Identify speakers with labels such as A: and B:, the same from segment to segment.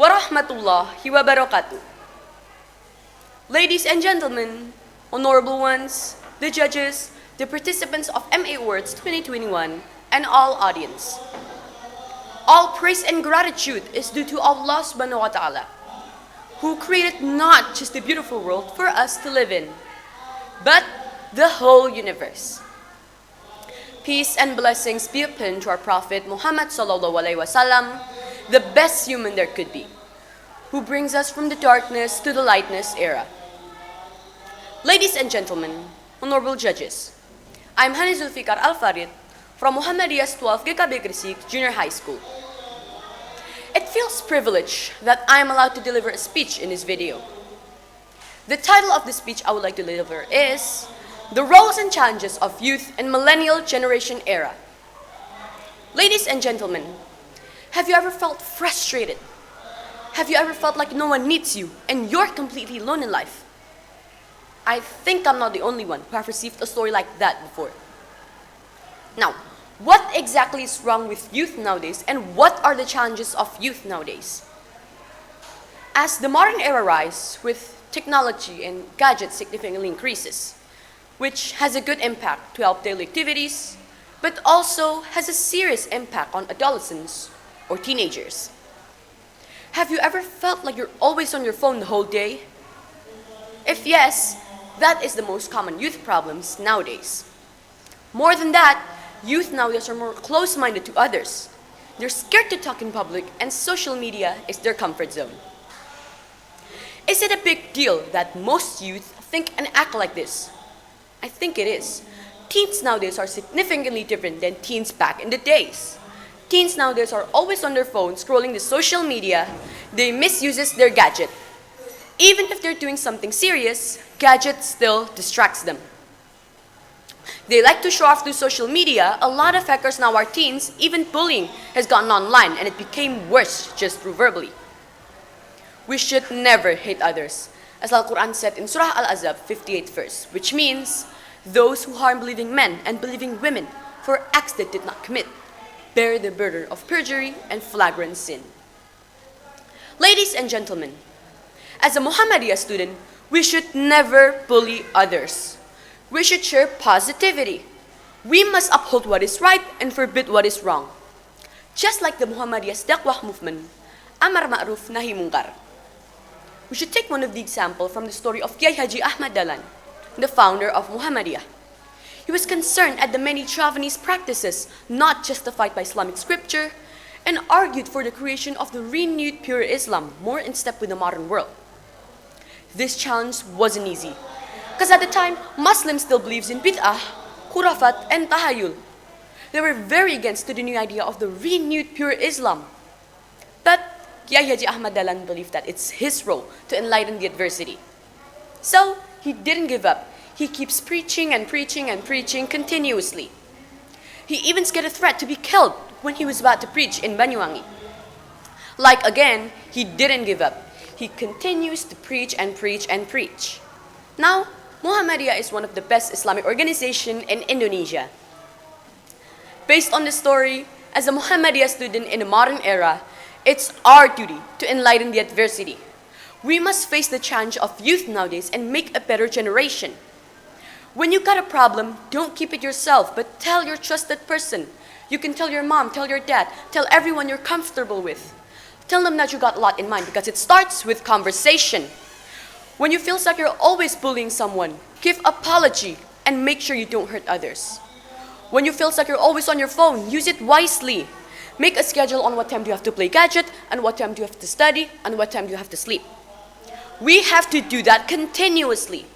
A: wa rahmatullahi wa barakatuh. Ladies and gentlemen, honorable ones, the judges, the participants of MA Awards 2021, and all audience. All praise and gratitude is due to Allah subhanahu wa ta'ala, who created not just the beautiful world for us to live in, but the whole universe. Peace and blessings be upon to our Prophet Muhammad sallallahu alaihi wasallam, the best human there could be, who brings us from the darkness to the lightness era. Ladies and gentlemen, honorable judges, I'm HANNESZULFIKAR from Muhammadiyah's 12 GKB Gresik Junior High School. It feels privileged that I am allowed to deliver a speech in this video. The title of the speech I would like to deliver is The Roles and Challenges of Youth in Millennial Generation Era. Ladies and gentlemen, have you ever felt frustrated? Have you ever felt like no one needs you and you're completely alone in life? I think I'm not the only one who have received a story like that before. Now, what exactly is wrong with youth nowadays and what are the challenges of youth nowadays? As the modern era rises with technology and gadgets significantly increases, which has a good impact to help daily activities, but also has a serious impact on adolescents or teenagers. Have you ever felt like you're always on your phone the whole day? If yes, that is the most common youth problems nowadays. More than that, youth nowadays are more close-minded to others. They're scared to talk in public and social media is their comfort zone. Is it a big deal that most youth think and act like this? I think it is. Teens nowadays are significantly different than teens back in the days. Teens nowadays are always on their phone scrolling the social media. They misuses their gadget. Even if they're doing something serious, gadget still distracts them. They like to show off through social media. A lot of hackers now are teens. Even bullying has gone online and it became worse just through verbally. We should never hate others. As Al-Quran said in Surah Al-Ahzab 58 verse, which means, those who harm believing men and believing women for acts they did not commit, bear the burden of perjury and flagrant sin. Ladies and gentlemen, as a Muhammadiyah student, we should never bully others. We should share positivity. We must uphold what is right and forbid what is wrong. Just like the Muhammadiyah's Da'wah movement, Amar Ma'ruf Nahi Munkar. We should take one of the example from the story of Kiai Haji Ahmad Dahlan, the founder of Muhammadiyah. He was concerned at the many Javanese practices not justified by Islamic scripture and argued for the creation of the renewed pure Islam more in step with the modern world. This challenge wasn't easy because at the time, Muslims still believes in bid'ah, khurafat, and tahayul. They were very against to the new idea of the renewed pure Islam. But Kiai Haji Ahmad Dahlan believed that it's his role to enlighten the adversity. So, he didn't give up. He keeps preaching and preaching and preaching continuously. He even got a threat to be killed when he was about to preach in Banyuwangi. Like again, he didn't give up. He continues to preach and preach and preach. Now, Muhammadiyah is one of the best Islamic organizations in Indonesia. Based on the story, as a Muhammadiyah student in the modern era, it's our duty to enlighten the adversity. We must face the challenge of youth nowadays and make a better generation. When you got a problem, don't keep it yourself, but tell your trusted person. You can tell your mom, tell your dad, tell everyone you're comfortable with. Tell them that you got a lot in mind because it starts with conversation. When you feel like you're always bullying someone, give apology and make sure you don't hurt others. When you feel like you're always on your phone, use it wisely. Make a schedule on what time do you have to play gadget and what time do you have to study and what time do you have to sleep. We have to do that continuously.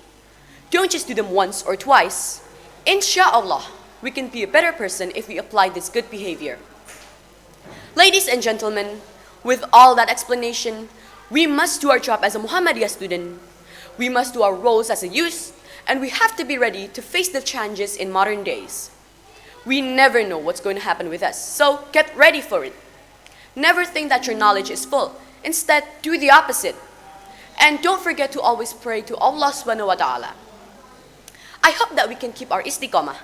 A: Don't just do them once or twice. Insha'Allah, we can be a better person if we apply this good behavior. Ladies and gentlemen, with all that explanation, we must do our job as a Muhammadiyah student. We must do our roles as a youth, and we have to be ready to face the challenges in modern days. We never know what's going to happen with us, so get ready for it. Never think that your knowledge is full. Instead, do the opposite. And don't forget to always pray to Allah subhanahu wa ta'ala. I hope that we can keep our istiqamah.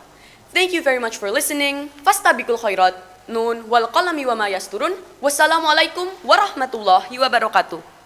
A: Thank you very much for listening. Fastabiqul khairat. Nun wal qalami wa ma yasturun. Wassalamualaikum warahmatullahi wabarakatuh.